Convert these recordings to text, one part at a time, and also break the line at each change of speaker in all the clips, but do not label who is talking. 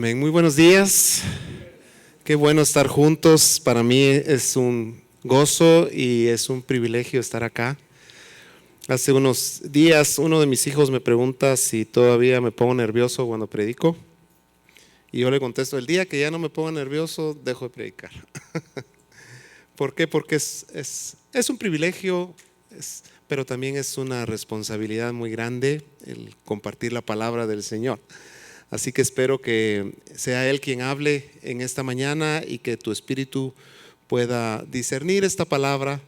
Amén. Muy buenos días. Qué bueno estar juntos. Para mí es un gozo y es un privilegio estar acá. Hace unos días uno de mis hijos me pregunta si todavía me pongo nervioso cuando predico. Y yo le contesto, el día que ya no me ponga nervioso, dejo de predicar. ¿Por qué? Porque es un privilegio, pero también es una responsabilidad muy grande el compartir la palabra del Señor. Así que espero que sea Él quien hable en esta mañana y que tu espíritu pueda discernir esta palabra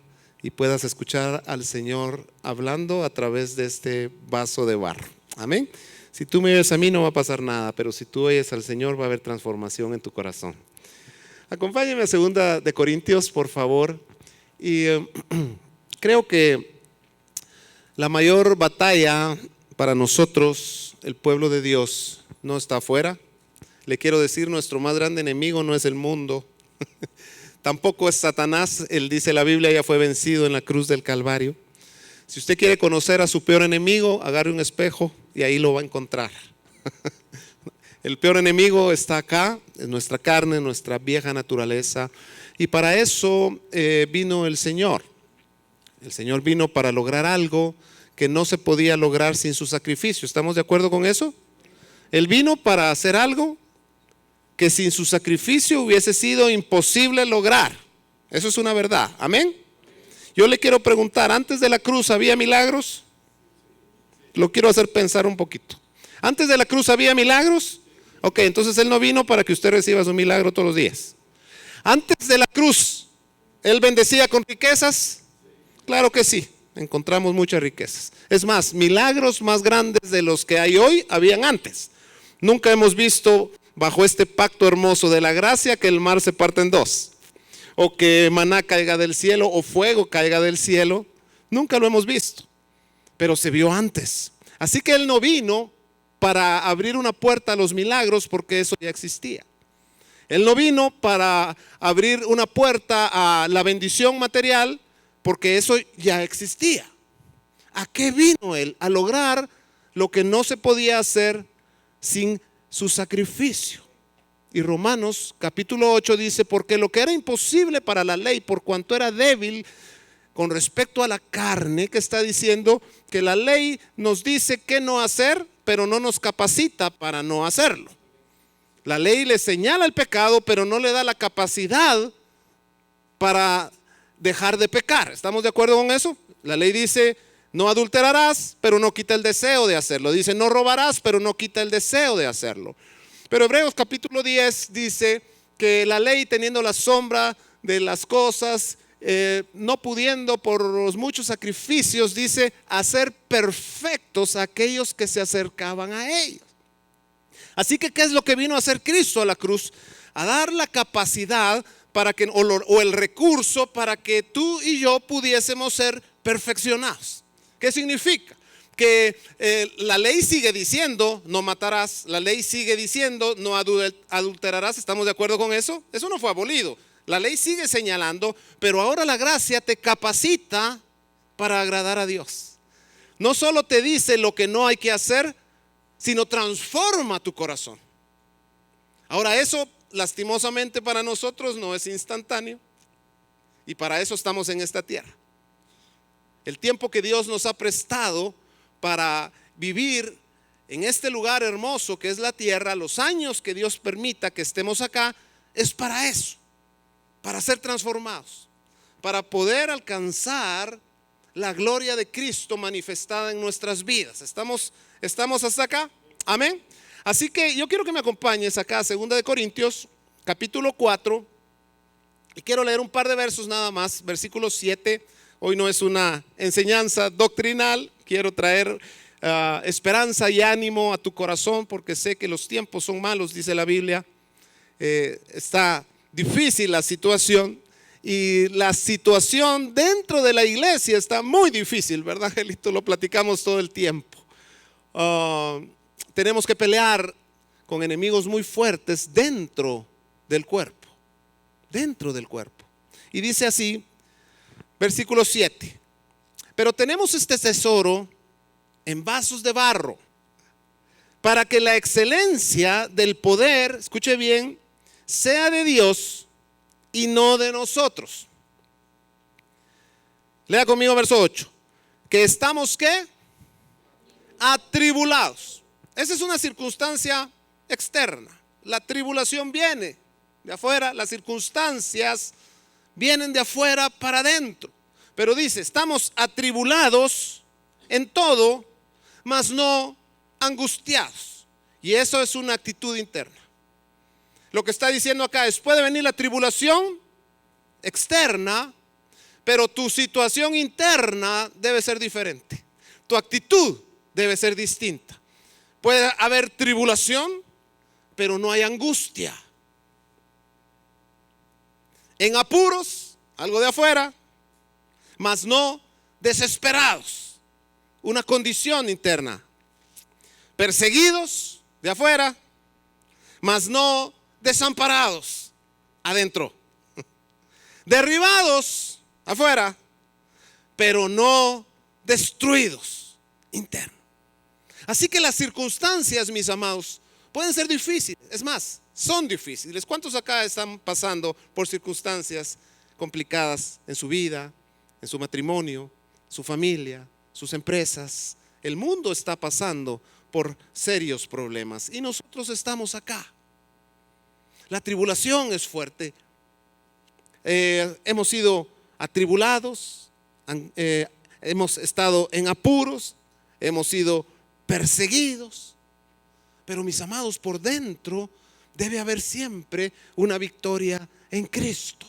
y puedas escuchar al Señor hablando a través de este vaso de barro. Amén. Si tú me oyes a mí no va a pasar nada, pero si tú oyes al Señor va a haber transformación en tu corazón. Acompáñame a 2 de Corintios, por favor. Y creo que la mayor batalla para nosotros, el pueblo de Dios, no está afuera. Le quiero decir, nuestro más grande enemigo no es el mundo, tampoco es Satanás. Él dice, la Biblia, ya fue vencido en la cruz del Calvario. Si usted quiere conocer a su peor enemigo, agarre un espejo y ahí lo va a encontrar. El peor enemigo está acá, en nuestra carne, en nuestra vieja naturaleza. Y para eso vino el Señor. El Señor vino para lograr algo que no se podía lograr sin su sacrificio. ¿Estamos de acuerdo con eso? Él vino para hacer algo que sin su sacrificio hubiese sido imposible lograr. Eso es una verdad. Amén. Yo le quiero preguntar, ¿antes de la cruz había milagros? Lo quiero hacer pensar un poquito. ¿Antes de la cruz había milagros? Ok, entonces Él no vino para que usted reciba su milagro todos los días. Antes de la cruz, ¿Él bendecía con riquezas? Claro que sí, encontramos muchas riquezas. Es más, milagros más grandes de los que hay hoy habían antes. Nunca hemos visto bajo este pacto hermoso de la gracia que el mar se parte en dos, o que maná caiga del cielo, o fuego caiga del cielo. Nunca lo hemos visto, pero se vio antes. Así que Él no vino para abrir una puerta a los milagros, porque eso ya existía. Él no vino para abrir una puerta a la bendición material, porque eso ya existía. ¿A qué vino Él? A lograr lo que no se podía hacer sin su sacrificio. Y Romanos capítulo 8 dice, porque lo que era imposible para la ley, por cuanto era débil con respecto a la carne, que está diciendo que la ley nos dice qué no hacer, pero no nos capacita para no hacerlo. La ley le señala el pecado, pero no le da la capacidad para dejar de pecar. ¿Estamos de acuerdo con eso? La ley dice, no adulterarás, pero no quita el deseo de hacerlo. Dice, no robarás, pero no quita el deseo de hacerlo. Pero Hebreos capítulo 10 dice que la ley, teniendo la sombra de las cosas, no pudiendo por los muchos sacrificios, dice, hacer perfectos a aquellos que se acercaban a ellos. Así que, ¿qué es lo que vino a hacer Cristo a la cruz? A dar la capacidad para que, o el recurso para que tú y yo pudiésemos ser perfeccionados. ¿Qué significa? Que la ley sigue diciendo no matarás, la ley sigue diciendo no adulterarás. ¿Estamos de acuerdo con eso? Eso no fue abolido. La ley sigue señalando, pero ahora la gracia te capacita para agradar a Dios. No solo te dice lo que no hay que hacer, sino transforma tu corazón. Ahora eso, lastimosamente para nosotros, no es instantáneo, y para eso estamos en esta tierra. El tiempo que Dios nos ha prestado para vivir en este lugar hermoso que es la tierra, los años que Dios permita que estemos acá, es para eso, para ser transformados, para poder alcanzar la gloria de Cristo manifestada en nuestras vidas. ¿Estamos hasta acá? Amén. Así que yo quiero que me acompañes acá a 2 de Corintios capítulo 4, y quiero leer un par de versos nada más, versículo 7. Hoy no es una enseñanza doctrinal, quiero traer esperanza y ánimo a tu corazón, porque sé que los tiempos son malos, dice la Biblia. Está difícil la situación, y la situación dentro de la iglesia está muy difícil, ¿verdad, Angelito? Lo platicamos todo el tiempo. Tenemos que pelear con enemigos muy fuertes dentro del cuerpo, Y dice así, versículo 7, pero tenemos este tesoro en vasos de barro para que la excelencia del poder, escuche bien, sea de Dios y no de nosotros. Lea conmigo verso 8. Que estamos, ¿qué? Atribulados. Esa es una circunstancia externa. La tribulación viene de afuera, las circunstancias vienen de afuera para adentro. Pero dice, estamos atribulados en todo, mas no angustiados. Y eso es una actitud interna. Lo que está diciendo acá es, puede venir la tribulación externa, pero tu situación interna debe ser diferente. Tu actitud debe ser distinta. Puede haber tribulación, pero no hay angustia. En apuros, algo de afuera, mas no desesperados. Una condición interna. Perseguidos de afuera, mas no desamparados adentro. Derribados afuera, pero no destruidos interno. Así que las circunstancias, mis amados, pueden ser difíciles. Es más, son difíciles. ¿Cuántos acá están pasando por circunstancias complicadas en su vida, en su matrimonio, su familia, sus empresas? El mundo está pasando por serios problemas y nosotros estamos acá. La tribulación es fuerte. Hemos sido atribulados, hemos estado en apuros, hemos sido perseguidos. Pero mis amados, por dentro debe haber siempre una victoria en Cristo.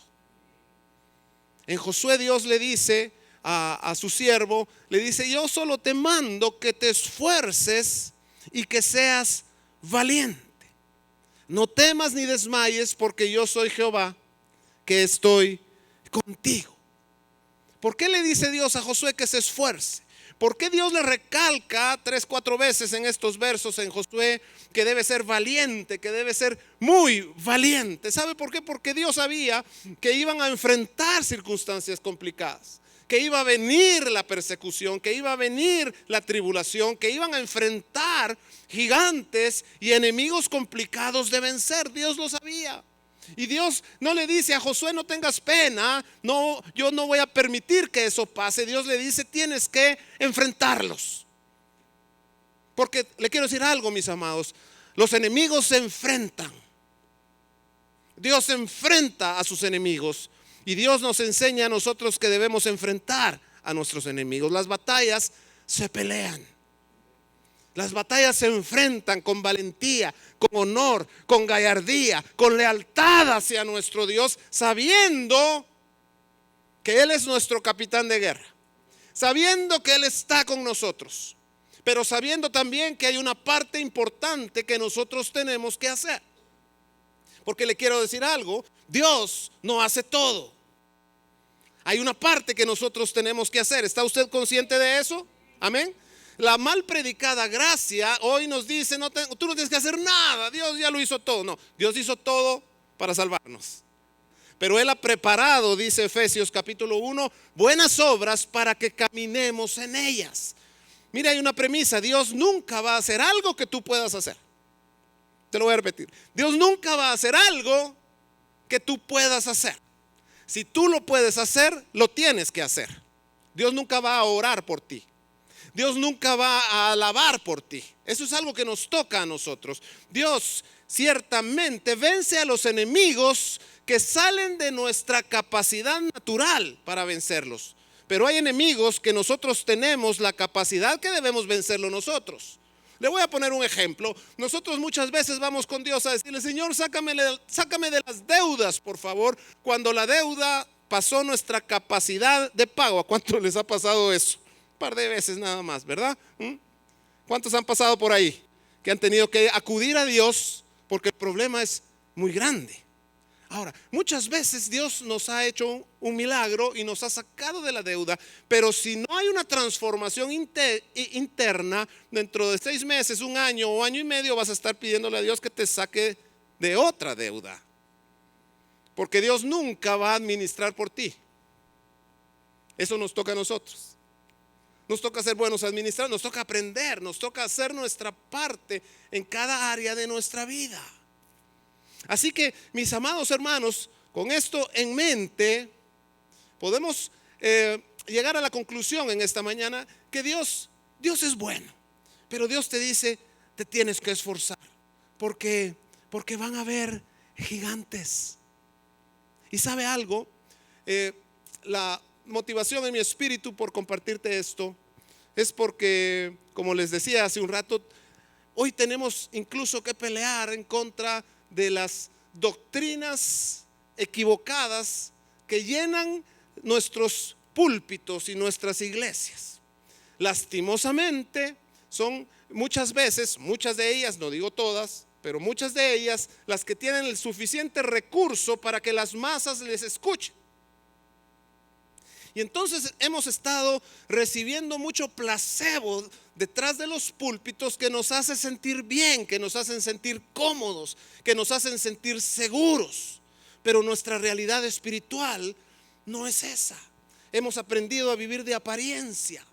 En Josué Dios le dice a su siervo, le dice, yo solo te mando que te esfuerces y que seas valiente. No temas ni desmayes, porque yo soy Jehová, que estoy contigo. ¿Por qué le dice Dios a Josué que se esfuerce? ¿Por qué Dios le recalca 3, 4 veces en estos versos en Josué que debe ser valiente, que debe ser muy valiente? ¿Sabe por qué? Porque Dios sabía que iban a enfrentar circunstancias complicadas, que iba a venir la persecución, que iba a venir la tribulación, que iban a enfrentar gigantes y enemigos complicados de vencer. Dios lo sabía. Y Dios no le dice a Josué, no tengas pena, no, yo no voy a permitir que eso pase. Dios le dice, tienes que enfrentarlos. Porque le quiero decir algo, mis amados, los enemigos se enfrentan. Dios enfrenta a sus enemigos y Dios nos enseña a nosotros que debemos enfrentar a nuestros enemigos. Las batallas se pelean. Las batallas se enfrentan con valentía, con honor, con gallardía, con lealtad hacia nuestro Dios, sabiendo que Él es nuestro capitán de guerra, sabiendo que Él está con nosotros, pero sabiendo también que hay una parte importante que nosotros tenemos que hacer. Porque le quiero decir algo, Dios no hace todo. Hay una parte que nosotros tenemos que hacer. ¿Está usted consciente de eso? Amén. La mal predicada gracia hoy nos dice, tú no tienes que hacer nada, Dios ya lo hizo todo. No, Dios hizo todo para salvarnos. Pero Él ha preparado, dice Efesios capítulo 1, buenas obras para que caminemos en ellas. Mira, hay una premisa, Dios nunca va a hacer algo que tú puedas hacer. Te lo voy a repetir. Dios nunca va a hacer algo que tú puedas hacer. Si tú lo puedes hacer, lo tienes que hacer. Dios nunca va a orar por ti. Dios nunca va a alabar por ti. Eso es algo que nos toca a nosotros. Dios ciertamente vence a los enemigos que salen de nuestra capacidad natural para vencerlos. Pero hay enemigos que nosotros tenemos la capacidad que debemos vencerlo nosotros. Le voy a poner un ejemplo. Nosotros muchas veces vamos con Dios a decirle, Señor, sácame de las deudas, por favor. Cuando la deuda pasó nuestra capacidad de pago. ¿A cuántos les ha pasado eso? Un par de veces nada más, ¿verdad? ¿Cuántos han pasado por ahí? Que han tenido que acudir a Dios porque el problema es muy grande. Ahora, muchas veces Dios nos ha hecho un milagro y nos ha sacado de la deuda, pero si no hay una transformación interna, dentro de 6 meses, 1 año o año y medio vas a estar pidiéndole a Dios que te saque de otra deuda. Porque Dios nunca va a administrar por ti. Eso nos toca a nosotros. nos toca ser buenos administradores, nos toca aprender, nos toca hacer nuestra parte en cada área de nuestra vida. Así que, mis amados hermanos, con esto en mente, podemos llegar a la conclusión en esta mañana que Dios es bueno, pero Dios te dice, te tienes que esforzar, porque van a haber gigantes. Y sabe algo, la motivación en mi espíritu por compartirte esto es porque, como les decía hace un rato, hoy tenemos incluso que pelear en contra de las doctrinas equivocadas que llenan nuestros púlpitos y nuestras iglesias. Lastimosamente son muchas veces, muchas de ellas, no digo todas, pero muchas de ellas las que tienen el suficiente recurso para que las masas les escuchen. Y entonces hemos estado recibiendo mucho placebo detrás de los púlpitos que nos hace sentir bien, que nos hacen sentir cómodos, que nos hacen sentir seguros. Pero nuestra realidad espiritual no es esa. Hemos aprendido a vivir de apariencia.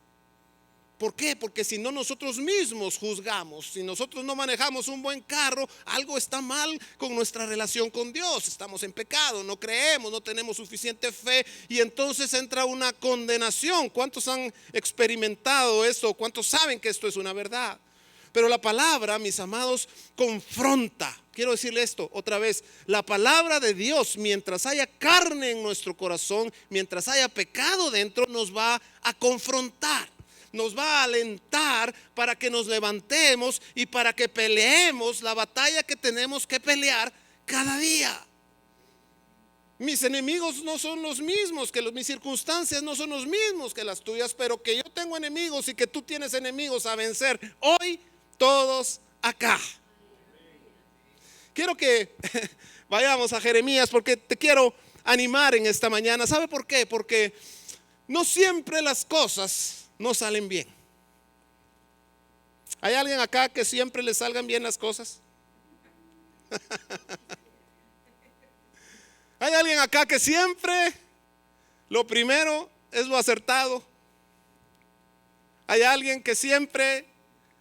¿Por qué? Porque si no, nosotros mismos juzgamos. Si nosotros no manejamos un buen carro, algo está mal con nuestra relación con Dios. Estamos en pecado, no creemos, no tenemos suficiente fe, y entonces entra una condenación. ¿Cuántos han experimentado esto? ¿Cuántos saben que esto es una verdad? Pero la palabra, mis amados, confronta. Quiero decirle esto otra vez: la palabra de Dios, mientras haya carne en nuestro corazón, mientras haya pecado dentro, nos va a confrontar. Nos va a alentar para que nos levantemos y para que peleemos la batalla que tenemos que pelear cada día. Mis enemigos no son los mismos que mis circunstancias no son los mismos que las tuyas, pero que yo tengo enemigos y que tú tienes enemigos a vencer. Hoy todos acá. Quiero que vayamos a Jeremías, porque te quiero animar en esta mañana. ¿Sabe por qué? Porque no siempre las cosas no salen bien. ¿Hay alguien acá que siempre le salgan bien las cosas? ¿Hay alguien acá que siempre lo primero es lo acertado? ¿Hay alguien que siempre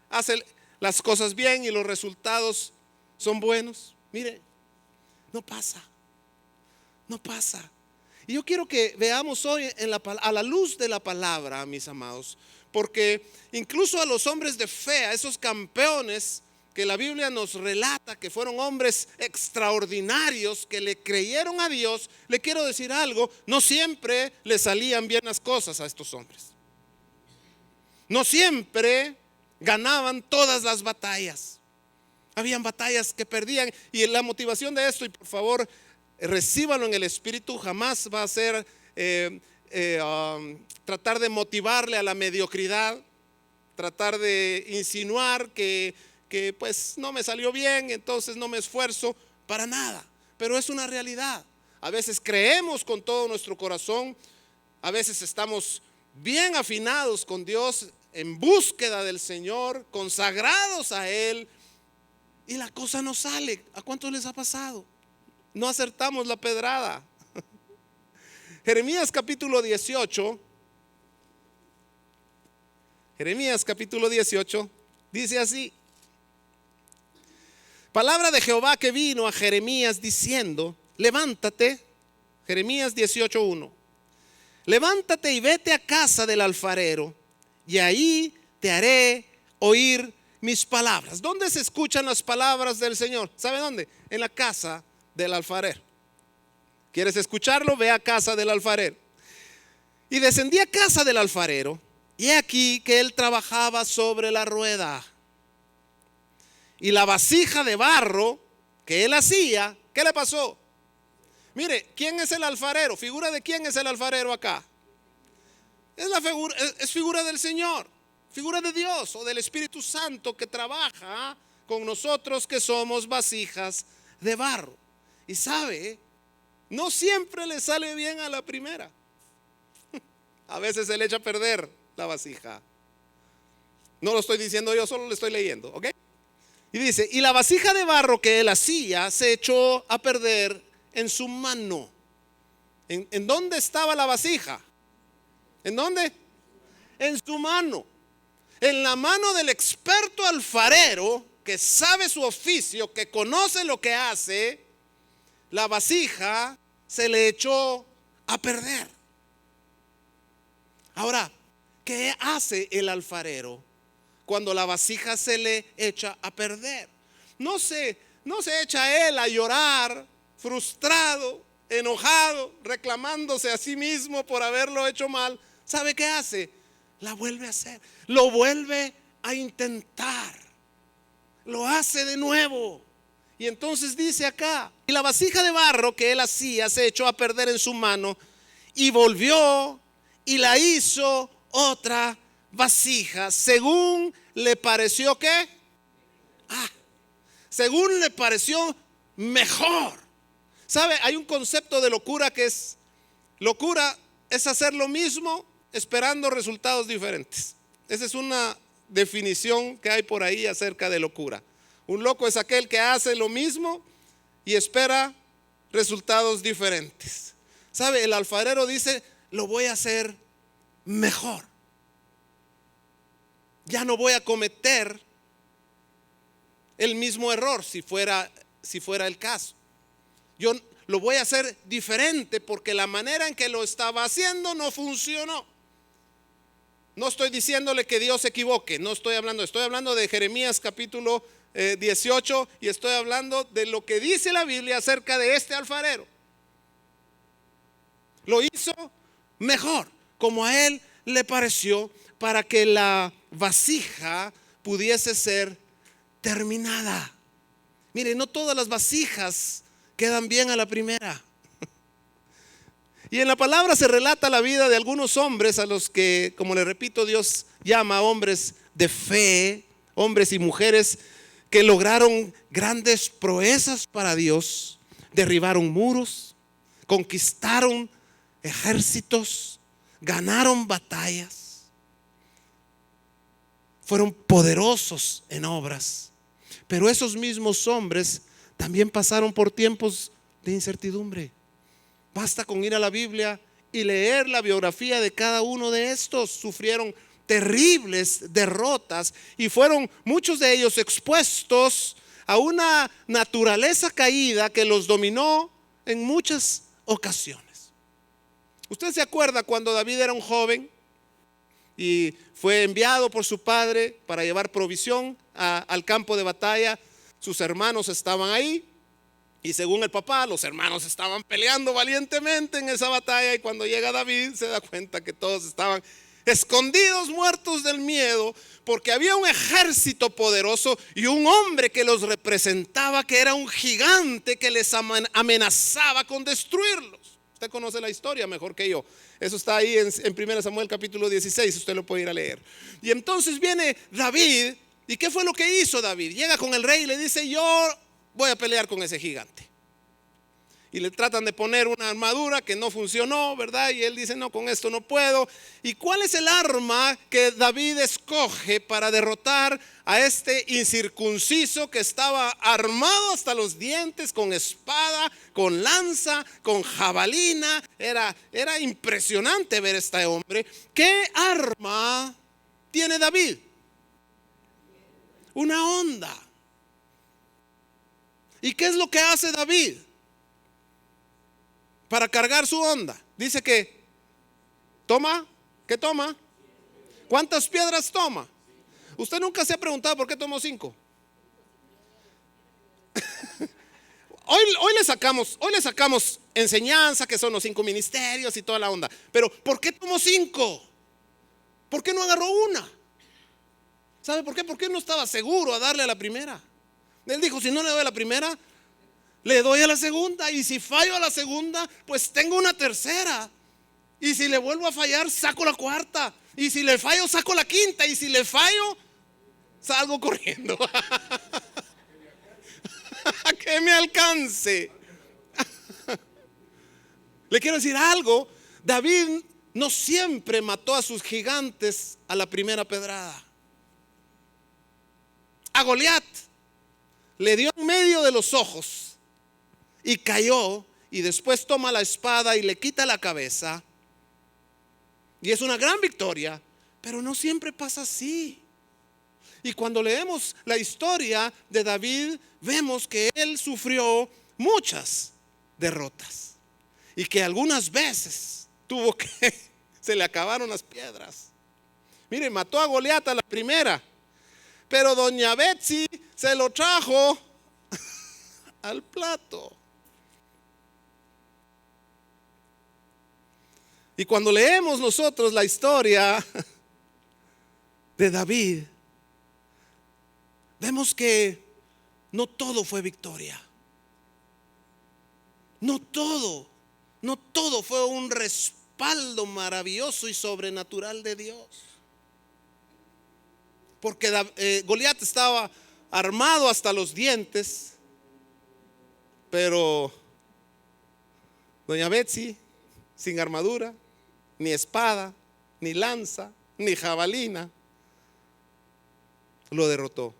hace las cosas bien y los resultados son buenos? Mire, no pasa. Y yo quiero que veamos hoy a la luz de la palabra, mis amados, porque incluso a los hombres de fe, a esos campeones que la Biblia nos relata que fueron hombres extraordinarios, que le creyeron a Dios, le quiero decir algo: no siempre le salían bien las cosas a estos hombres. No siempre ganaban todas las batallas. Habían batallas que perdían, y la motivación de esto, y por favor recíbalo en el espíritu, jamás va a ser tratar de motivarle a la mediocridad, tratar de insinuar que pues no me salió bien, entonces no me esfuerzo, para nada. Pero es una realidad. A veces creemos con todo nuestro corazón, a veces estamos bien afinados con Dios, en búsqueda del Señor, consagrados a Él, y la cosa no sale. ¿A cuántos les ha pasado? No acertamos la pedrada. Jeremías capítulo 18. Jeremías capítulo 18 dice así: palabra de Jehová que vino a Jeremías diciendo: levántate. Jeremías 18:1. Levántate y vete a casa del alfarero, y ahí te haré oír mis palabras. ¿Dónde se escuchan las palabras del Señor? ¿Sabe dónde? En la casa del alfarero. ¿Quieres escucharlo? Ve a casa del alfarero. Y descendí a casa del alfarero, y he aquí que él trabajaba sobre la rueda, y la vasija de barro que él hacía, ¿qué le pasó? Mire, ¿quién es el alfarero? ¿Figura de quién es el alfarero acá? Es figura del Señor, figura de Dios o del Espíritu Santo que trabaja con nosotros, que somos vasijas de barro. Y sabe, no siempre le sale bien a la primera. A veces se le echa a perder la vasija. No lo estoy diciendo yo, solo le estoy leyendo, ¿ok? Y dice: y la vasija de barro que él hacía se echó a perder en su mano. ¿En dónde estaba la vasija? ¿En dónde? en su mano. En la mano del experto alfarero, que sabe su oficio, que conoce lo que hace, la vasija se le echó a perder. Ahora, ¿qué hace el alfarero cuando la vasija se le echa a perder? No se echa él a llorar, frustrado, enojado, reclamándose a sí mismo por haberlo hecho mal. ¿Sabe qué hace? La vuelve a hacer, lo vuelve a intentar, lo hace de nuevo. Y entonces dice acá: y la vasija de barro que él hacía se echó a perder en su mano, y volvió y la hizo otra vasija, según le pareció ¿qué? Según le pareció mejor. ¿Sabe? Hay un concepto de locura que es: locura es hacer lo mismo esperando resultados diferentes. Esa es una definición que hay por ahí acerca de locura. Un loco es aquel que hace lo mismo y espera resultados diferentes. ¿Sabe? El alfarero dice: lo voy a hacer mejor. Ya no voy a cometer el mismo error si fuera el caso. Yo lo voy a hacer diferente porque la manera en que lo estaba haciendo no funcionó. No estoy diciéndole que Dios se equivoque, estoy hablando de Jeremías capítulo 18, y estoy hablando de lo que dice la Biblia acerca de este alfarero. Lo hizo mejor, como a él le pareció, para que la vasija pudiese ser terminada. Mire, no todas las vasijas quedan bien a la primera. Y en la palabra se relata la vida de algunos hombres a los que, como le repito, Dios llama hombres de fe, hombres y mujeres que lograron grandes proezas para Dios, derribaron muros, conquistaron ejércitos, ganaron batallas, fueron poderosos en obras. Pero esos mismos hombres también pasaron por tiempos de incertidumbre. Basta con ir a la Biblia y leer la biografía de cada uno de estos. Sufrieron terribles derrotas y fueron muchos de ellos expuestos a una naturaleza caída que los dominó en muchas ocasiones. ¿Usted se acuerda cuando David era un joven y fue enviado por su padre para llevar provisión al campo de batalla? Sus hermanos estaban ahí. Y según el papá, los hermanos estaban peleando valientemente en esa batalla, y cuando llega David se da cuenta que todos estaban escondidos, muertos del miedo, porque había un ejército poderoso y un hombre que los representaba, que era un gigante que les amenazaba con destruirlos. Usted conoce la historia mejor que yo. Eso está ahí en 1 Samuel capítulo 16, usted lo puede ir a leer. Y entonces viene David, ¿y qué fue lo que hizo David? Llega con el rey y le dice: yo voy a pelear con ese gigante. Y le tratan de poner una armadura que no funcionó, ¿verdad? Y él dice: no, con esto no puedo. ¿Y cuál es el arma que David escoge para derrotar a este incircunciso que estaba armado hasta los dientes, con espada, con lanza, con jabalina? Era impresionante ver a este hombre. ¿Qué arma tiene David? Una honda. ¿Y qué es lo que hace David para cargar su honda? Dice que toma, ¿qué toma? ¿Cuántas piedras toma? Usted nunca se ha preguntado por qué tomó 5. Hoy le sacamos enseñanza, que son los 5 ministerios y toda la onda. Pero ¿por qué tomó 5? ¿Por qué no agarró una? ¿Sabe por qué? Porque no estaba seguro a darle a la primera. Él dijo: si no le doy a la primera, le doy a la segunda, y si fallo a la segunda, pues tengo una tercera, y si le vuelvo a fallar, saco la cuarta, y si le fallo, saco la quinta, y si le fallo, salgo corriendo. Que me alcance. Le quiero decir algo: David no siempre mató a sus gigantes a la primera pedrada. A Goliat le dio en medio de los ojos y cayó, y después toma la espada y le quita la cabeza, y es una gran victoria. Pero no siempre pasa así. Y cuando leemos la historia de David, vemos que él sufrió muchas derrotas y que algunas veces tuvo que, se le acabaron las piedras. Mire, mató a Goliat a la primera, pero doña Betsy se lo trajo al plato. Y cuando leemos nosotros la historia de David, vemos que no todo fue victoria. No todo fue un respaldo maravilloso y sobrenatural de Dios. Porque Goliat estaba armado hasta los dientes, pero doña Betsy, sin armadura, ni espada, ni lanza, ni jabalina, lo derrotó.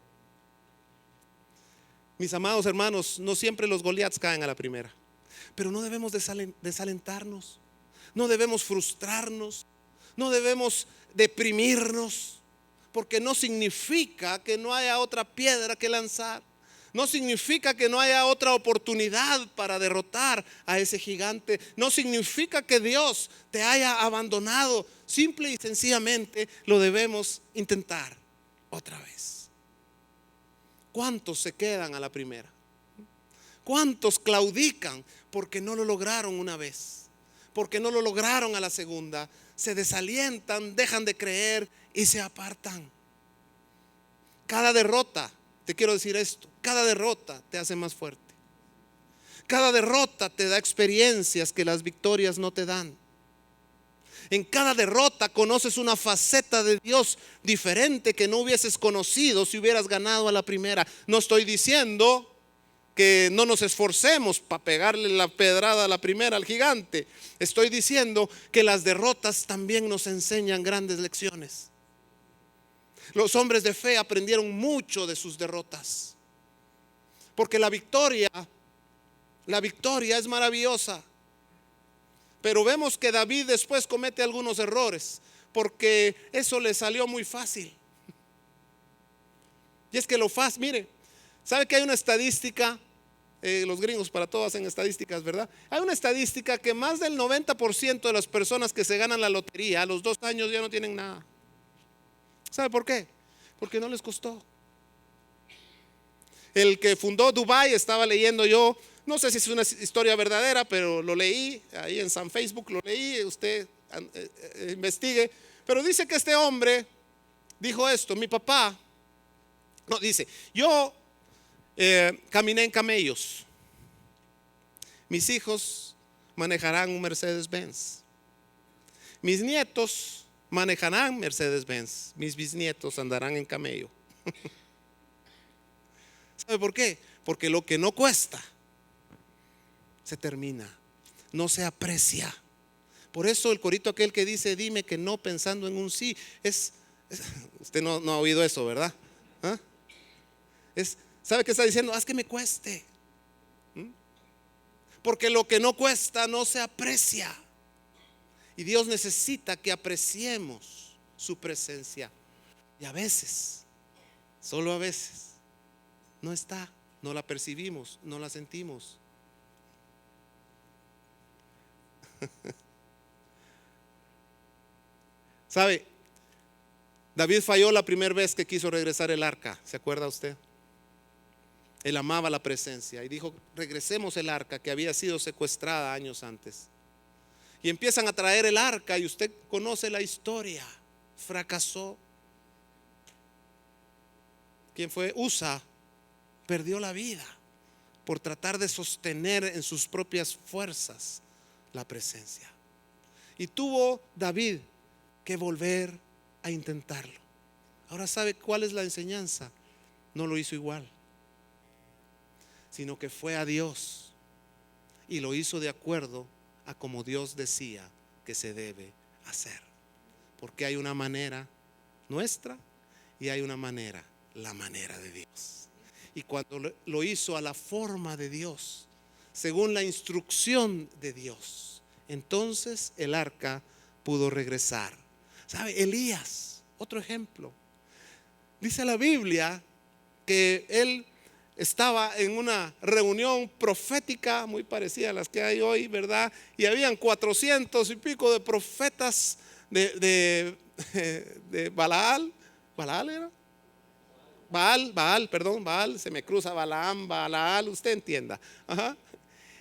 Mis amados hermanos, no siempre los Goliats caen a la primera, pero no debemos desalentarnos, no debemos frustrarnos, no debemos deprimirnos, porque no significa que no haya otra piedra que lanzar. No significa que no haya otra oportunidad para derrotar a ese gigante. No significa que Dios te haya abandonado. Simple y sencillamente lo debemos intentar otra vez. ¿Cuántos se quedan a la primera? ¿Cuántos claudican porque no lo lograron una vez? Porque no lo lograron a la segunda. Se desalientan, dejan de creer y se apartan. Cada derrota, te quiero decir esto, cada derrota te hace más fuerte. Cada derrota te da experiencias que las victorias no te dan. En cada derrota conoces una faceta de Dios diferente que no hubieses conocido si hubieras ganado a la primera. No estoy diciendo que no nos esforcemos para pegarle la pedrada a la primera al gigante. Estoy diciendo que las derrotas también nos enseñan grandes lecciones. Los hombres de fe aprendieron mucho de sus derrotas, porque la victoria es maravillosa. Pero vemos que David después comete algunos errores, porque eso le salió muy fácil. Y es que lo fácil, mire, ¿sabe que hay una estadística? Los gringos para todo hacen estadísticas, ¿verdad? Hay una estadística que más del 90% de las personas que se ganan la lotería a los 2 años ya no tienen nada. ¿Sabe por qué? Porque no les costó. El que fundó Dubái, estaba leyendo yo, no sé si es una historia verdadera, pero lo leí ahí en San Facebook, lo leí, usted investigue. Pero dice que este hombre dijo esto: mi papá, no, dice, yo caminé en camellos, mis hijos manejarán un Mercedes-Benz, mis nietos manejarán Mercedes-Benz, mis bisnietos andarán en camello. ¿Sabe por qué? Porque lo que no cuesta se termina, no se aprecia. Por eso el corito aquel que dice dime que no pensando en un sí, usted no ha oído eso, ¿verdad? ¿Ah? ¿Sabe qué está diciendo? Haz que me cueste. Porque lo que no cuesta no se aprecia. Y Dios necesita que apreciemos su presencia. Y a veces, solo a veces, no está, no la percibimos, no la sentimos. ¿Sabe? David falló la primera vez que quiso regresar el arca. ¿Se acuerda usted? Él amaba la presencia y dijo: regresemos el arca que había sido secuestrada años antes. Y empiezan a traer el arca y usted conoce la historia. Fracasó. ¿Quién fue? Usa perdió la vida por tratar de sostener en sus propias fuerzas la presencia. Y tuvo David que volver a intentarlo. Ahora, ¿sabe cuál es la enseñanza? No lo hizo igual, sino que fue a Dios y lo hizo de acuerdo a como Dios decía que se debe hacer. Porque hay una manera nuestra y hay una manera, la manera de Dios. Y cuando lo hizo a la forma de Dios, según la instrucción de Dios, entonces el arca pudo regresar. ¿Sabe? Elías, otro ejemplo. Dice la Biblia que él estaba en una reunión profética muy parecida a las que hay hoy, ¿verdad? Y habían 400 y pico de profetas de Balaal. ¿Balaal era? Baal, se me cruza Balaam, Balaal, usted entienda. Ajá.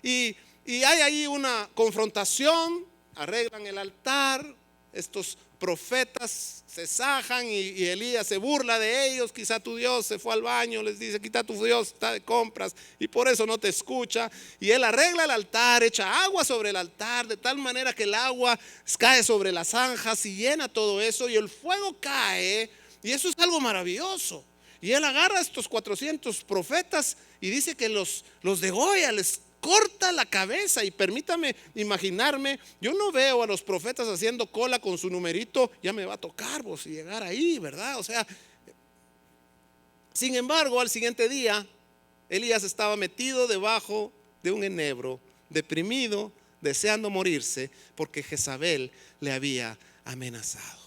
Y hay ahí una confrontación, arreglan el altar, estos profetas se sajan y Elías se burla de ellos. Quizá tu Dios se fue al baño, les dice, quizá tu Dios está de compras y por eso no te escucha. Y él arregla el altar, echa agua sobre el altar de tal manera que el agua cae sobre las zanjas y llena todo eso y el fuego cae, y eso es algo maravilloso. Y él agarra a estos 400 profetas y dice que los degolla, les corta la cabeza. Y permítame imaginarme, yo no veo a los profetas haciendo cola con su numerito, ya me va a tocar vos y llegar ahí, ¿verdad? O sea, sin embargo, al siguiente día, Elías estaba metido debajo de un enebro, deprimido, deseando morirse, porque Jezabel le había amenazado.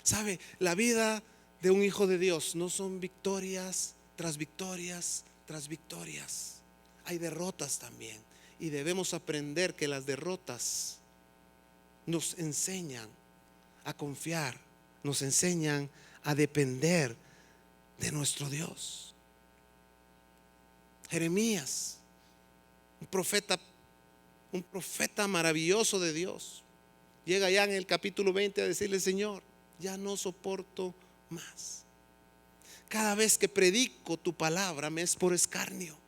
¿Sabe? La vida de un hijo de Dios no son victorias tras victorias tras victorias. Hay derrotas también, y debemos aprender que las derrotas nos enseñan a confiar, nos enseñan a depender de nuestro Dios. Jeremías, un profeta maravilloso de Dios, llega ya en el capítulo 20 a decirle: Señor, ya no soporto más. Cada vez que predico tu palabra me es por escarnio.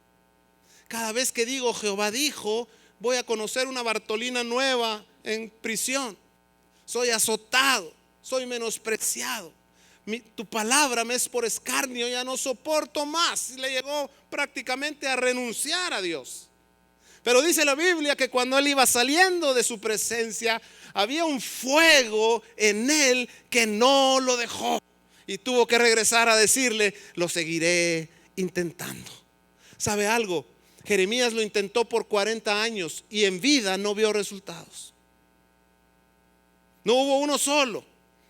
Cada vez que digo Jehová dijo, voy a conocer una Bartolina nueva en prisión. Soy azotado, soy menospreciado. Tu palabra me es por escarnio, ya no soporto más. Le llegó prácticamente a renunciar a Dios. Pero dice la Biblia que cuando él iba saliendo de su presencia, había un fuego en él que no lo dejó. Y tuvo que regresar a decirle: lo seguiré intentando. ¿Sabe algo? Jeremías lo intentó por 40 años y en vida no vio resultados. No hubo uno solo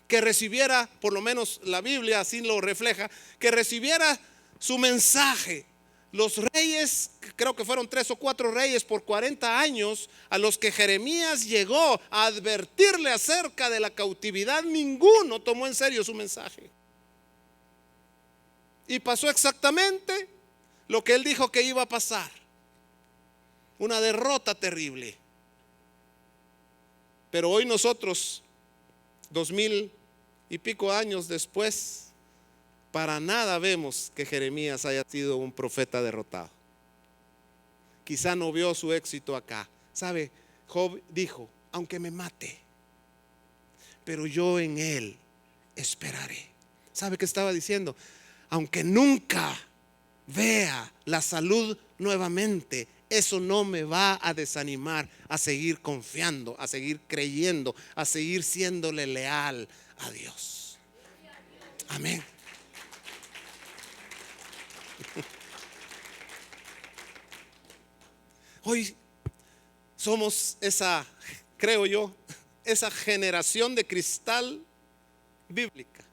que recibiera, por lo menos la Biblia así lo refleja, que recibiera su mensaje. Los reyes, creo que fueron 3 o 4 reyes por 40 años a los que Jeremías llegó a advertirle acerca de la cautividad, ninguno tomó en serio su mensaje. Y pasó exactamente lo que él dijo que iba a pasar: una derrota terrible. Pero hoy nosotros, 2000 y pico años después, para nada vemos que Jeremías haya sido un profeta derrotado. Quizá no vio su éxito acá. ¿Sabe? Job dijo: aunque me mate, pero yo en él esperaré. ¿Sabe qué estaba diciendo? Aunque nunca vea la salud nuevamente, eso no me va a desanimar a seguir confiando, a seguir creyendo, a seguir siéndole leal a Dios. Amén. Hoy somos esa, creo yo, esa generación de cristal bíblica.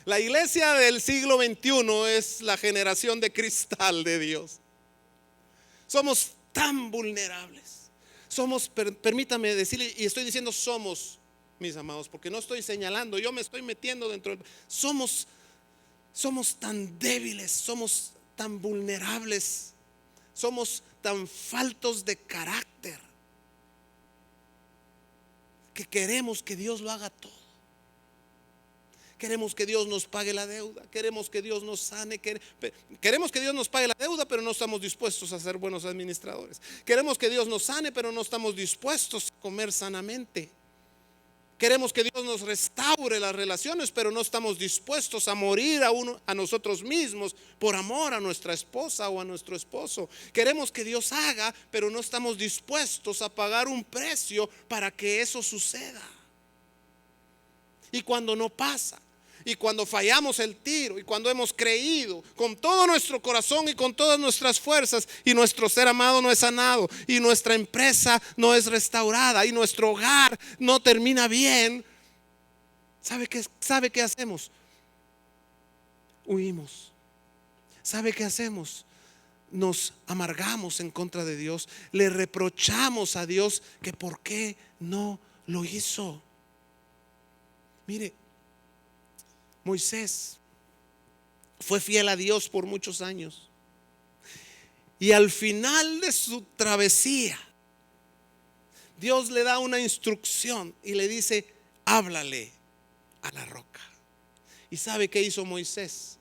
La iglesia del siglo XXI es la generación de cristal de Dios. Somos tan vulnerables. Somos, permítame decirle, y estoy diciendo somos, mis amados, porque no estoy señalando, yo me estoy metiendo dentro. Somos tan débiles, somos tan vulnerables, somos tan faltos de carácter, que queremos que Dios lo haga todo. Queremos que Dios nos pague la deuda, queremos que Dios nos sane, queremos que Dios nos pague la deuda, pero no estamos dispuestos a ser buenos administradores. Queremos que Dios nos sane, pero no estamos dispuestos a comer sanamente. Queremos que Dios nos restaure las relaciones, pero no estamos dispuestos a morir a nosotros mismos por amor a nuestra esposa o a nuestro esposo. Queremos que Dios haga, pero no estamos dispuestos a pagar un precio para que eso suceda. Y cuando no pasa, y cuando fallamos el tiro y cuando hemos creído con todo nuestro corazón y con todas nuestras fuerzas y nuestro ser amado no es sanado y nuestra empresa no es restaurada y nuestro hogar no termina bien, ¿sabe qué hacemos? Huimos. ¿Sabe qué hacemos? Nos amargamos en contra de Dios, le reprochamos a Dios que por qué no lo hizo. Mire, Moisés fue fiel a Dios por muchos años y al final de su travesía Dios le da una instrucción y le dice: háblale a la roca. ¿Y sabe qué hizo Moisés?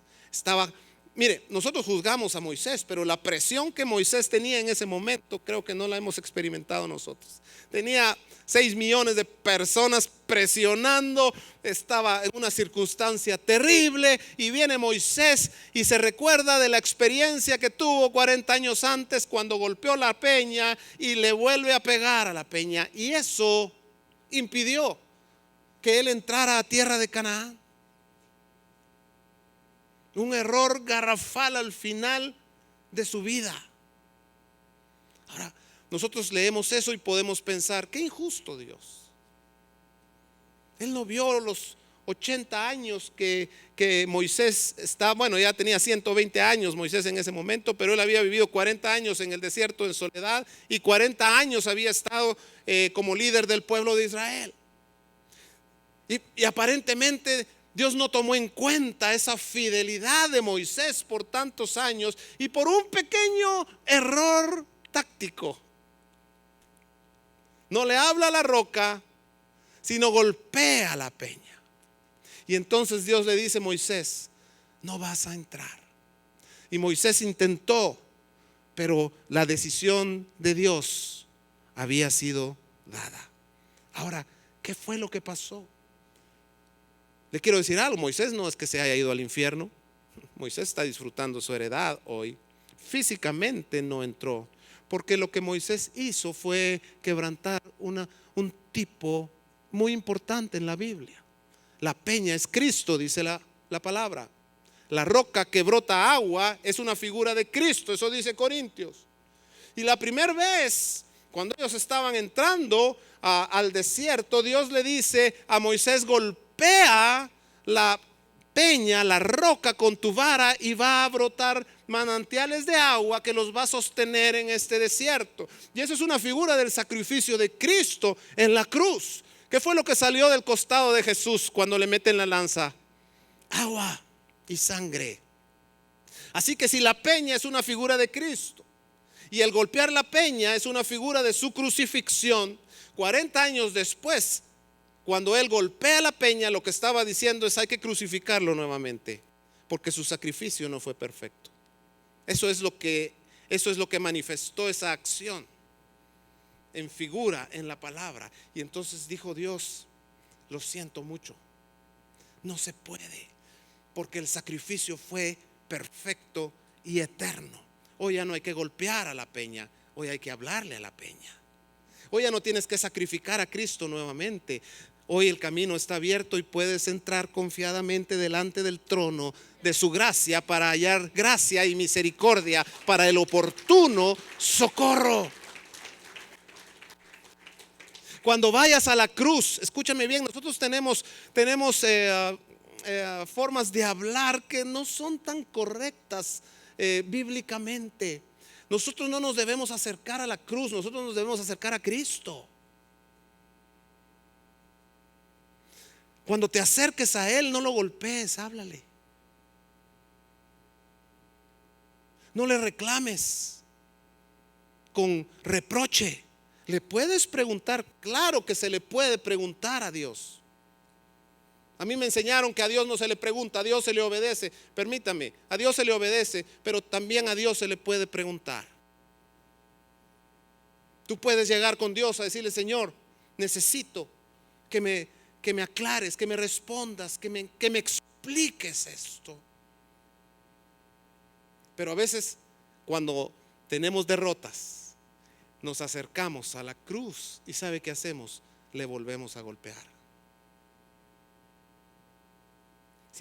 Mire, nosotros juzgamos a Moisés, pero la presión que Moisés tenía en ese momento creo que no la hemos experimentado nosotros. Tenía 6 millones de personas presionando, estaba en una circunstancia terrible y viene Moisés y se recuerda de la experiencia que tuvo 40 años antes cuando golpeó la peña y le vuelve a pegar a la peña, y eso impidió que él entrara a tierra de Canaán. Un error garrafal al final de su vida. Ahora, nosotros leemos eso y podemos pensar: qué injusto Dios. Él no vio los 80 años que Moisés está, bueno, ya tenía 120 años Moisés en ese momento, pero él había vivido 40 años en el desierto en soledad y 40 años había estado como líder del pueblo de Israel. Y aparentemente Dios no tomó en cuenta esa fidelidad de Moisés por tantos años, y por un pequeño error táctico no le habla a la roca, sino golpea la peña. Y entonces Dios le dice: Moisés, no vas a entrar. Y Moisés intentó, pero la decisión de Dios había sido dada. Ahora, ¿qué fue lo que pasó? Le quiero decir algo: Moisés no es que se haya ido al infierno. Moisés está disfrutando su heredad hoy. Físicamente no entró, porque lo que Moisés hizo fue quebrantar un tipo muy importante en la Biblia. La peña es Cristo, dice la palabra. La roca que brota agua es una figura de Cristo, eso dice Corintios. Y la primera vez, cuando ellos estaban entrando al desierto, Dios le dice a Moisés: golpea la peña, la roca, con tu vara y va a brotar manantiales de agua que los va a sostener en este desierto. Y eso es una figura del sacrificio de Cristo en la cruz. ¿Qué fue lo que salió del costado de Jesús cuando le meten la lanza? Agua y sangre. Así que si la peña es una figura de Cristo y el golpear la peña es una figura de su crucifixión, 40 años después, cuando él golpea la peña, lo que estaba diciendo es: hay que crucificarlo nuevamente, porque su sacrificio no fue perfecto. Eso es lo que manifestó esa acción en figura en la palabra. Y entonces dijo Dios: lo siento mucho, no se puede, porque el sacrificio fue perfecto y eterno. Hoy ya no hay que golpear a la peña, hoy hay que hablarle a la peña. Hoy ya no tienes que sacrificar a Cristo nuevamente. Hoy el camino está abierto y puedes entrar confiadamente delante del trono de su gracia para hallar gracia y misericordia para el oportuno socorro. Cuando vayas a la cruz, escúchame bien, nosotros tenemos formas de hablar que no son tan correctas bíblicamente. Nosotros no nos debemos acercar a la cruz, nosotros nos debemos acercar a Cristo. Cuando te acerques a Él, no lo golpees, háblale. No le reclames con reproche. Le puedes preguntar, claro que se le puede preguntar a Dios. A mí me enseñaron que a Dios no se le pregunta, a Dios se le obedece. Permítame, a Dios se le obedece, pero también a Dios se le puede preguntar. Tú puedes llegar con Dios a decirle: Señor, necesito que me aclares, que me respondas, que me expliques esto. Pero a veces, cuando tenemos derrotas, nos acercamos a la cruz y ¿sabe qué hacemos? Le volvemos a golpear.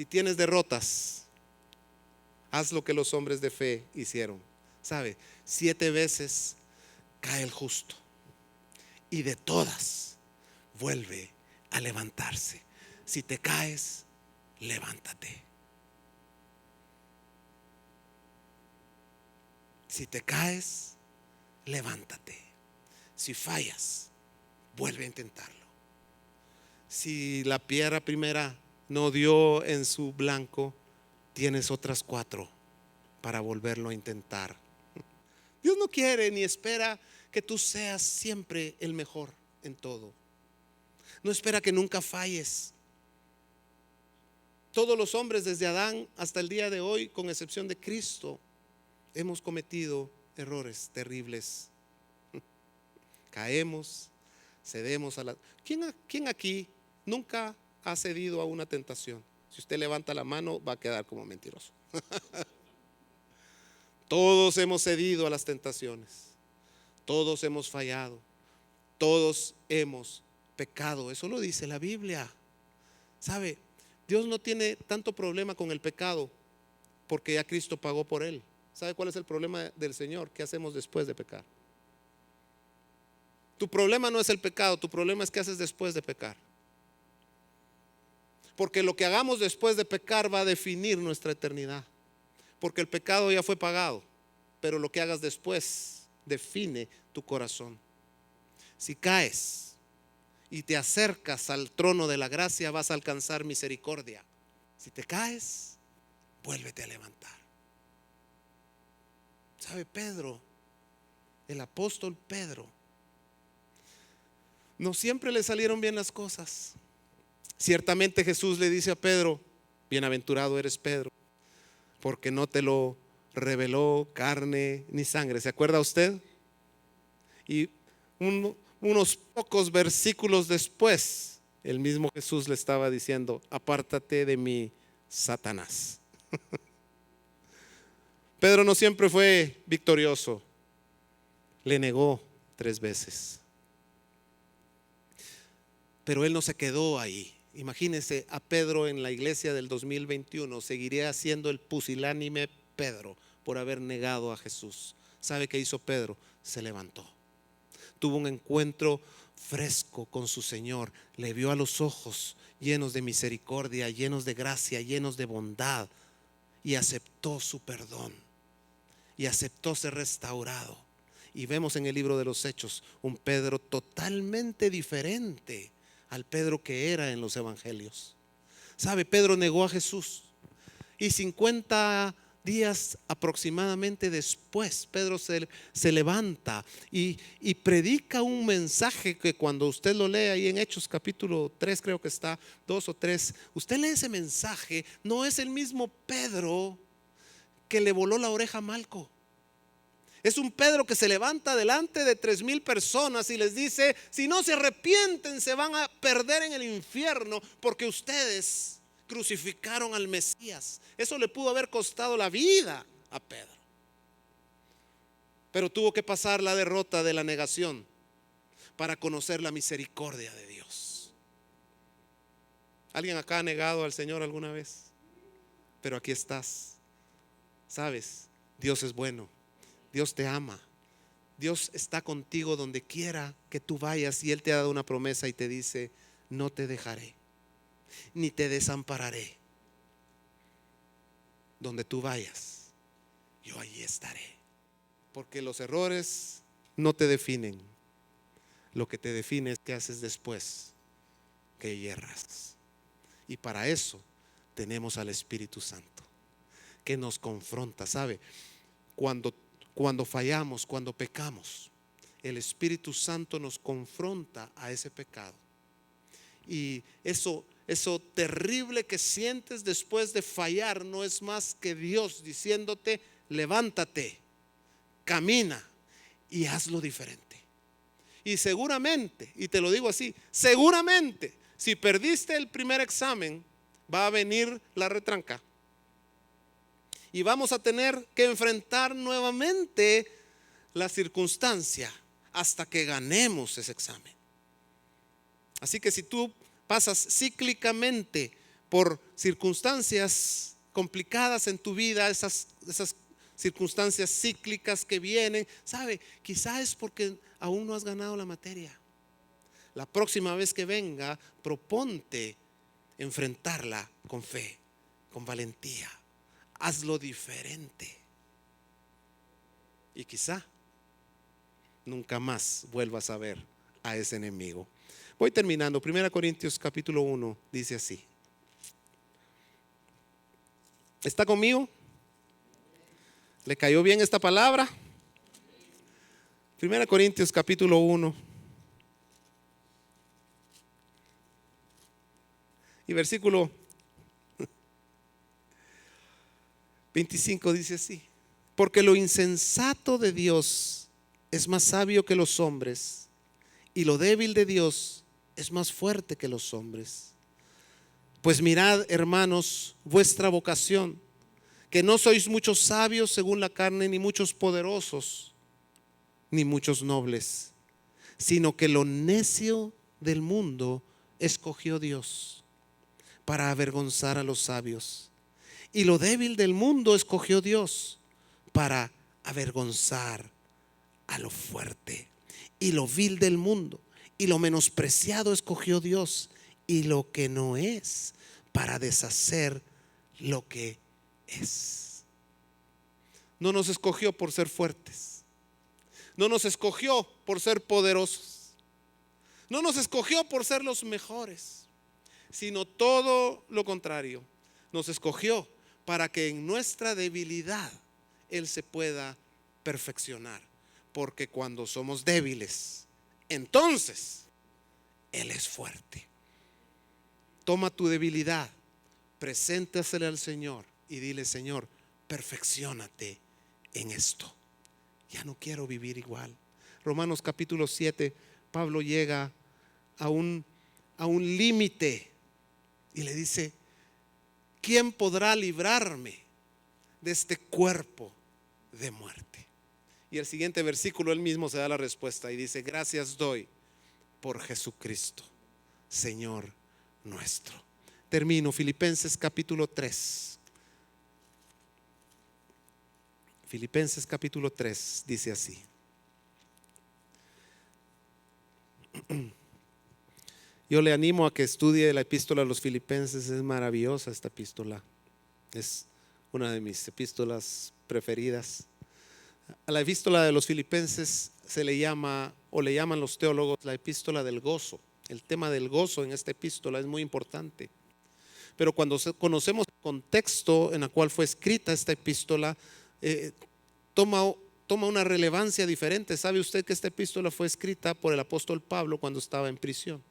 Si tienes derrotas, haz lo que los hombres de fe hicieron. ¿Sabe? 7 veces cae el justo y de todas vuelve a levantarse. Si te caes, levántate. Si te caes, levántate. Si fallas, vuelve a intentarlo. Si la piedra primera no dio en su blanco, tienes otras 4 para volverlo a intentar. Dios no quiere ni espera que tú seas siempre el mejor en todo. No espera que nunca falles. Todos los hombres desde Adán hasta el día de hoy, con excepción de Cristo, hemos cometido errores terribles. Caemos, cedemos a la... ¿Quién aquí nunca ha cedido a una tentación? Si usted levanta la mano, va a quedar como mentiroso. Todos hemos cedido a las tentaciones. Todos hemos fallado. Todos hemos pecado. Eso lo dice la Biblia. ¿Sabe? Dios no tiene tanto problema con el pecado porque ya Cristo pagó por él. ¿Sabe cuál es el problema del Señor? ¿Qué hacemos después de pecar? Tu problema no es el pecado, tu problema es qué haces después de pecar. Porque lo que hagamos después de pecar va a definir nuestra eternidad. Porque el pecado ya fue pagado, pero lo que hagas después define tu corazón. Si caes y te acercas al trono de la gracia, vas a alcanzar misericordia. Si te caes, vuélvete a levantar. ¿Sabe? Pedro, el apóstol Pedro, no siempre le salieron bien las cosas. Ciertamente Jesús le dice a Pedro: bienaventurado eres Pedro, porque no te lo reveló carne ni sangre. ¿Se acuerda usted? Y unos pocos versículos después, el mismo Jesús le estaba diciendo: apártate de mí, Satanás. Pedro no siempre fue victorioso. Le negó 3 veces. Pero él no se quedó ahí. Imagínense a Pedro en la iglesia del 2021. Seguiría siendo el pusilánime Pedro por haber negado a Jesús. ¿Sabe qué hizo Pedro? Se levantó. Tuvo un encuentro fresco con su Señor. Le vio a los ojos llenos de misericordia, llenos de gracia, llenos de bondad. Y aceptó su perdón. Y aceptó ser restaurado. Y vemos en el libro de los Hechos un Pedro totalmente diferente al Pedro que era en los evangelios. ¿Sabe? Pedro negó a Jesús. Y 50 días aproximadamente después, Pedro se levanta y predica un mensaje que cuando usted lo lee ahí en Hechos capítulo 3, creo que está, 2 o 3, usted lee ese mensaje, no es el mismo Pedro que le voló la oreja a Malco. Es un Pedro que se levanta delante de 3,000 personas y les dice: si no se arrepienten, se van a perder en el infierno, porque ustedes crucificaron al Mesías. Eso le pudo haber costado la vida a Pedro, pero tuvo que pasar la derrota de la negación para conocer la misericordia de Dios. ¿Alguien acá ha negado al Señor alguna vez? Pero aquí estás. Sabes, Dios es bueno, Dios te ama, Dios está contigo donde quiera que tú vayas, y Él te ha dado una promesa y te dice: no te dejaré ni te desampararé. Donde tú vayas, yo allí estaré. Porque los errores no te definen. Lo que te define es qué haces después que hierras. Y para eso tenemos al Espíritu Santo, que nos confronta. ¿Sabe? Cuando fallamos, cuando pecamos, el Espíritu Santo nos confronta a ese pecado. Y eso terrible que sientes después de fallar no es más que Dios diciéndote: levántate, camina y hazlo diferente. Y seguramente, y te lo digo así, seguramente si perdiste el primer examen, va a venir la retranca y vamos a tener que enfrentar nuevamente la circunstancia hasta que ganemos ese examen. Así que si tú pasas cíclicamente por circunstancias complicadas en tu vida, esas circunstancias cíclicas que vienen, ¿sabe? Quizá es porque aún no has ganado la materia. La próxima vez que venga, proponte enfrentarla con fe, con valentía. Hazlo diferente. Y quizá nunca más vuelvas a ver a ese enemigo. Voy terminando. 1 Corintios capítulo 1 dice así. ¿Está conmigo? ¿Le cayó bien esta palabra? 1 Corintios capítulo 1 y versículo 25 dice así: porque lo insensato de Dios es más sabio que los hombres, y lo débil de Dios es más fuerte que los hombres. Pues mirad, hermanos, vuestra vocación, que no sois muchos sabios según la carne, ni muchos poderosos, ni muchos nobles, sino que lo necio del mundo escogió Dios para avergonzar a los sabios, y lo débil del mundo escogió Dios para avergonzar a lo fuerte, y lo vil del mundo y lo menospreciado escogió Dios, y lo que no es, para deshacer lo que es. No nos escogió por ser fuertes, no nos escogió por ser poderosos, no nos escogió por ser los mejores, sino todo lo contrario. Nos escogió para que en nuestra debilidad Él se pueda perfeccionar. Porque cuando somos débiles, entonces Él es fuerte. Toma tu debilidad, preséntasela al Señor y dile: Señor, perfecciónate en esto. Ya no quiero vivir igual. Romanos capítulo 7, Pablo llega a un límite y le dice: ¿quién podrá librarme de este cuerpo de muerte? Y el siguiente versículo él mismo se da la respuesta y dice: gracias doy por Jesucristo, Señor nuestro. Termino. Filipenses capítulo 3. Filipenses capítulo 3 dice así: yo le animo a que estudie la epístola a los Filipenses. Es maravillosa esta epístola, es una de mis epístolas preferidas. A la epístola de los Filipenses se le llama, o le llaman los teólogos, la epístola del gozo. El tema del gozo en esta epístola es muy importante. Pero cuando conocemos el contexto en el cual fue escrita esta epístola, toma una relevancia diferente. ¿Sabe usted que esta epístola fue escrita por el apóstol Pablo cuando estaba en prisión?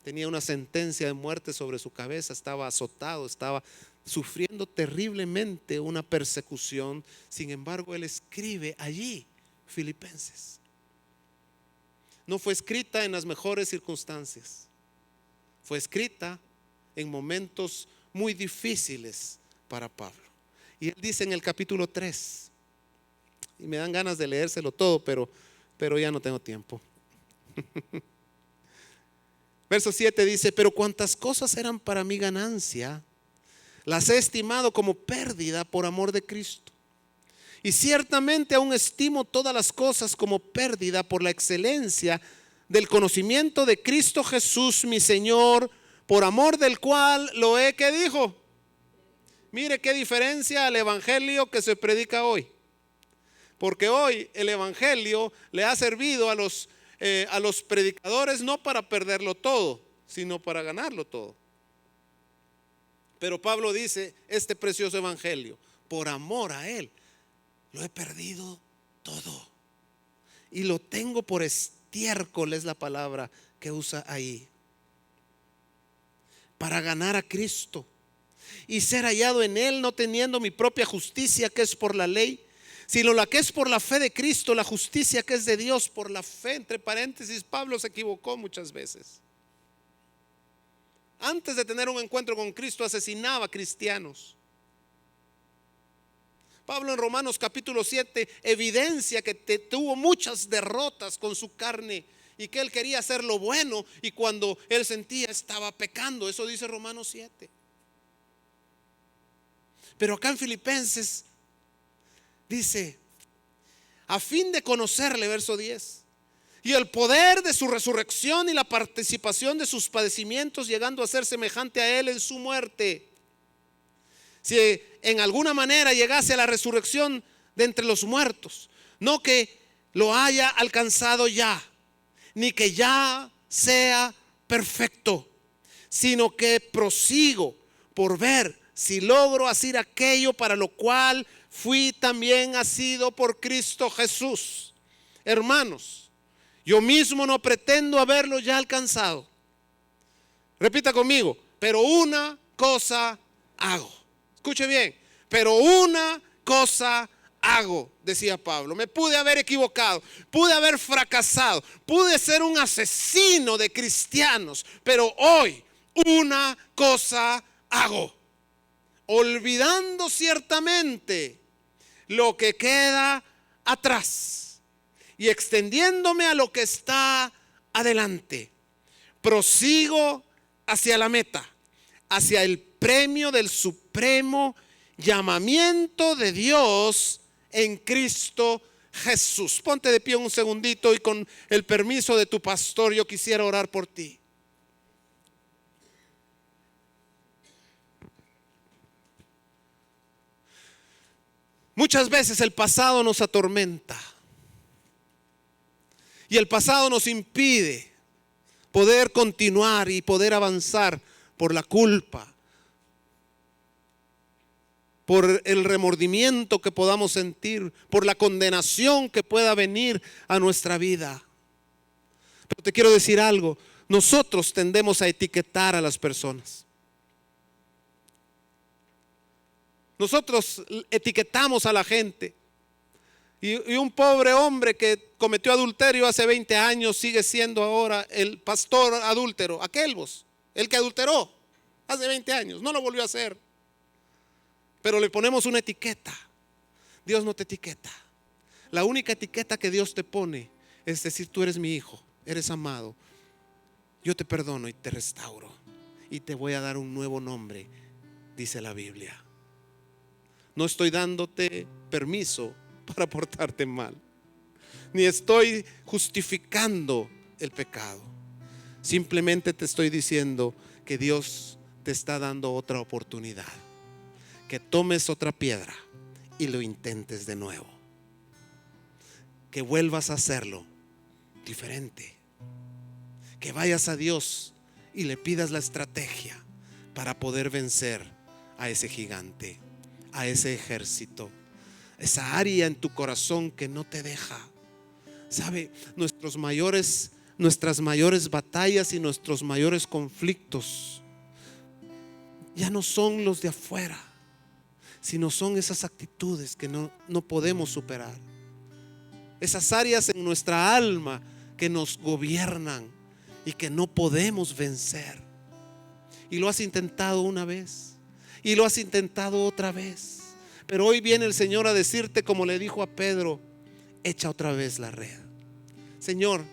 Tenía una sentencia de muerte sobre su cabeza, estaba azotado, estaba sufriendo terriblemente una persecución. Sin embargo, él escribe allí Filipenses. No fue escrita en las mejores circunstancias, fue escrita en momentos muy difíciles para Pablo. Y él dice en el capítulo 3, y me dan ganas de leérselo todo, pero ya no tengo tiempo. Verso 7 dice: pero cuantas cosas eran para mi ganancia, las he estimado como pérdida por amor de Cristo. Y ciertamente aún estimo todas las cosas como pérdida por la excelencia del conocimiento de Cristo Jesús mi Señor, por amor del cual lo he, ¿qué dijo? Mire qué diferencia al evangelio que se predica hoy. Porque hoy el evangelio le ha servido a los predicadores no para perderlo todo, sino para ganarlo todo. Pero Pablo dice: este precioso evangelio, por amor a él, lo he perdido todo y lo tengo por estiércol, es la palabra que usa ahí, para ganar a Cristo y ser hallado en él, no teniendo mi propia justicia que es por la ley, sino la que es por la fe de Cristo, la justicia que es de Dios por la fe. Entre paréntesis, Pablo se equivocó muchas veces. Antes de tener un encuentro con Cristo, asesinaba cristianos. Pablo en Romanos capítulo 7 evidencia que tuvo muchas derrotas con su carne y que él quería hacer lo bueno y cuando él sentía estaba pecando. Eso dice Romanos 7. Pero acá en Filipenses dice, a fin de conocerle, verso 10, y el poder de su resurrección y la participación de sus padecimientos, llegando a ser semejante a él en su muerte. Si en alguna manera llegase a la resurrección de entre los muertos, no que lo haya alcanzado ya, ni que ya sea perfecto, sino que prosigo por ver si logro hacer aquello para lo cual fui también asido por Cristo Jesús. Hermanos, yo mismo no pretendo haberlo ya alcanzado. Repita conmigo, pero una cosa hago. Escuche bien, pero una cosa hago, decía Pablo. Me pude haber equivocado, pude haber fracasado, pude ser un asesino de cristianos, pero hoy una cosa hago, olvidando ciertamente lo que queda atrás y extendiéndome a lo que está adelante, prosigo hacia la meta, hacia el premio del supremo llamamiento de Dios en Cristo Jesús. Ponte de pie un segundito y con el permiso de tu pastor yo quisiera orar por ti. Muchas veces el pasado nos atormenta y el pasado nos impide poder continuar y poder avanzar por la culpa, por el remordimiento que podamos sentir, por la condenación que pueda venir a nuestra vida. Pero te quiero decir algo, nosotros tendemos a etiquetar a las personas. Nosotros etiquetamos a la gente. Y un pobre hombre que cometió adulterio hace 20 años sigue siendo ahora el pastor adúltero, aquel vos, el que adulteró hace 20 años, no lo volvió a hacer. Pero le ponemos una etiqueta. Dios no te etiqueta. La única etiqueta que Dios te pone es decir, tú eres mi hijo, eres amado. Yo te perdono y te restauro y te voy a dar un nuevo nombre, dice la Biblia. No estoy dándote permiso para portarte mal, ni estoy justificando el pecado. Simplemente te estoy diciendo que Dios te está dando otra oportunidad, que tomes otra piedra y lo intentes de nuevo, que vuelvas a hacerlo diferente, que vayas a Dios y le pidas la estrategia para poder vencer a ese gigante, a ese ejército, esa área en tu corazón que no te deja. Sabe, nuestras mayores batallas y nuestros mayores conflictos ya no son los de afuera, sino son esas actitudes que no podemos superar, esas áreas en nuestra alma que nos gobiernan y que no podemos vencer. Y lo has intentado una vez y lo has intentado otra vez, pero hoy viene el Señor a decirte, como le dijo a Pedro, echa otra vez la red. Señor,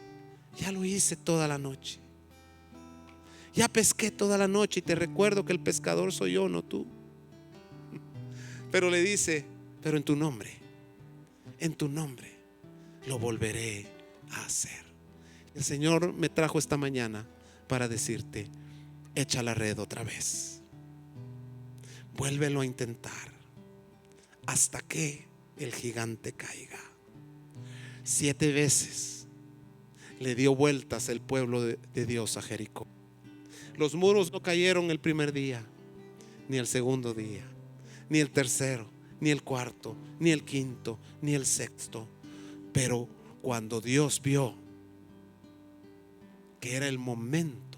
ya lo hice toda la noche, ya pesqué toda la noche y te recuerdo que el pescador soy yo, no tú. Pero le dice, pero en tu nombre lo volveré a hacer. El Señor me trajo esta mañana para decirte, echa la red otra vez, vuélvelo a intentar hasta que el gigante caiga. 7 veces le dio vueltas el pueblo de Dios a Jericó. Los muros no cayeron el primer día, ni el segundo día, ni el tercero, ni el cuarto, ni el quinto, ni el sexto. Pero cuando Dios vio que era el momento,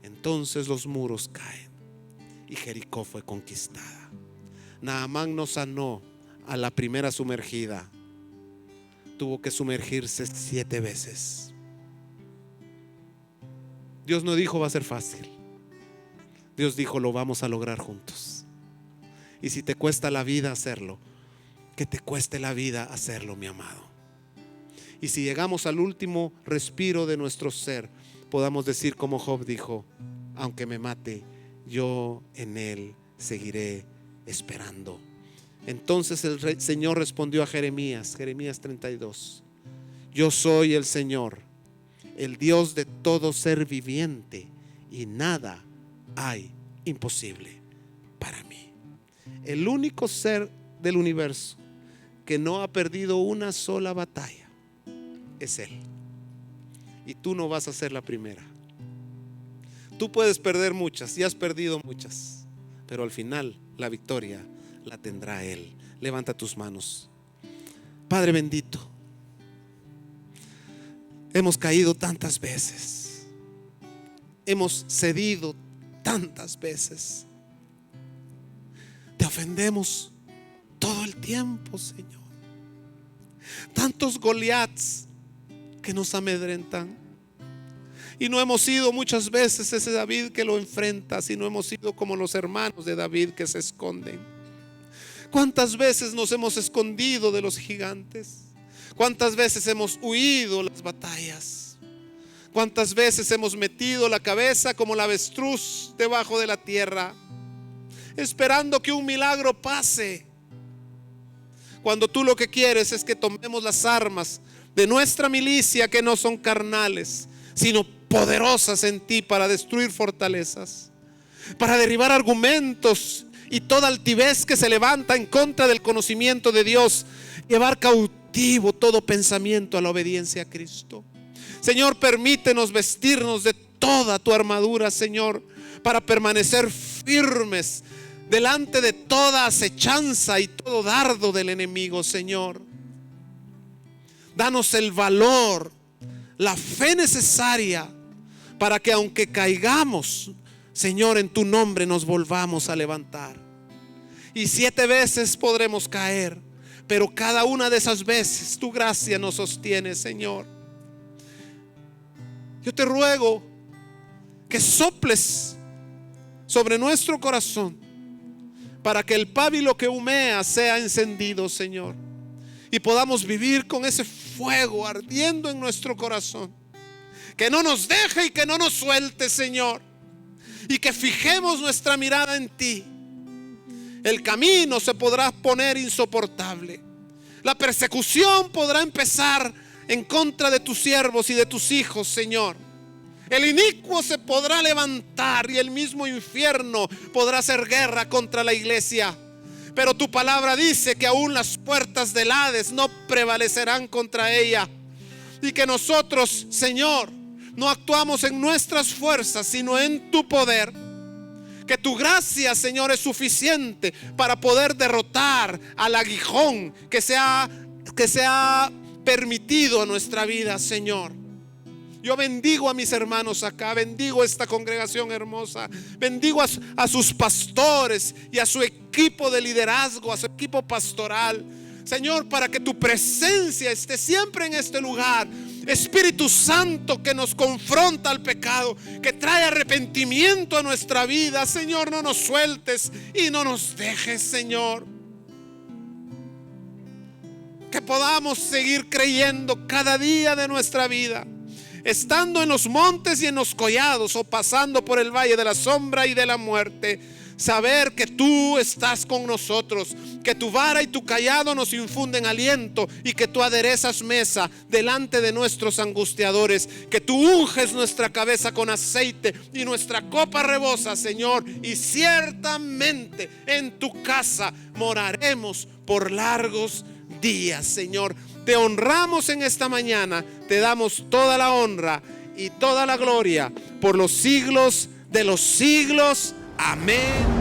entonces los muros caen y Jericó fue conquistada. Naamán no sanó a la primera sumergida, tuvo que sumergirse 7 veces. Dios no dijo va a ser fácil, Dios dijo lo vamos a lograr juntos. Y si te cuesta la vida hacerlo, que te cueste la vida hacerlo, mi amado. Y si llegamos al último respiro de nuestro ser, podamos decir como Job dijo: aunque me mate, yo en él seguiré esperando. Entonces el Señor respondió a Jeremías 32: yo soy el Señor, el Dios de todo ser viviente, y nada hay imposible para mí. El único ser del universo que no ha perdido una sola batalla es Él. Y tú no vas a ser la primera. Tú puedes perder muchas y has perdido muchas, pero al final la victoria la tendrá Él. Levanta tus manos. Padre bendito, hemos caído tantas veces, hemos cedido tantas veces, te ofendemos todo el tiempo, Señor. Tantos Goliats que nos amedrentan, y no hemos sido muchas veces ese David que lo enfrenta, sino hemos sido como los hermanos de David que se esconden. ¿Cuántas veces nos hemos escondido de los gigantes? ¿Cuántas veces hemos huido las batallas? ¿Cuántas veces hemos metido la cabeza como el avestruz debajo de la tierra, esperando que un milagro pase, cuando tú lo que quieres es que tomemos las armas de nuestra milicia, que no son carnales, sino poderosas en ti para destruir fortalezas, para derribar argumentos y toda altivez que se levanta en contra del conocimiento de Dios, llevar cautivo todo pensamiento a la obediencia a Cristo. Señor, permítenos vestirnos de toda tu armadura, Señor, para permanecer firmes delante de toda acechanza y todo dardo del enemigo, Señor. Danos el valor, la fe necesaria para que aunque caigamos, Señor, en tu nombre nos volvamos a levantar. Y 7 veces podremos caer, pero cada una de esas veces tu gracia nos sostiene, Señor. Yo te ruego que soples sobre nuestro corazón para que el pábilo que humea sea encendido, Señor, y podamos vivir con ese fuego ardiendo en nuestro corazón. Que no nos deje y que no nos suelte, Señor, y que fijemos nuestra mirada en ti. El camino se podrá poner insoportable, la persecución podrá empezar en contra de tus siervos y de tus hijos, Señor. El inicuo se podrá levantar y el mismo infierno podrá hacer guerra contra la iglesia. Pero tu palabra dice que aún las puertas del Hades no prevalecerán contra ella. Y que nosotros, Señor, no actuamos en nuestras fuerzas, sino en tu poder. Que tu gracia, Señor, es suficiente para poder derrotar al aguijón que se ha permitido a nuestra vida, Señor. Yo bendigo a mis hermanos acá, bendigo a esta congregación hermosa, bendigo a sus pastores y a su equipo de liderazgo, a su equipo pastoral, Señor, para que tu presencia esté siempre en este lugar. Espíritu Santo, que nos confronta al pecado, que trae arrepentimiento a nuestra vida, Señor, no nos sueltes y no nos dejes, Señor. Que podamos seguir creyendo cada día de nuestra vida, estando en los montes y en los collados, o pasando por el valle de la sombra y de la muerte, saber que tú estás con nosotros, que tu vara y tu cayado nos infunden aliento, y que tú aderezas mesa delante de nuestros angustiadores, que tú unges nuestra cabeza con aceite y nuestra copa rebosa, Señor, y ciertamente en tu casa moraremos por largos días, Señor. Te honramos en esta mañana, te damos toda la honra y toda la gloria por los siglos de los siglos. Amén.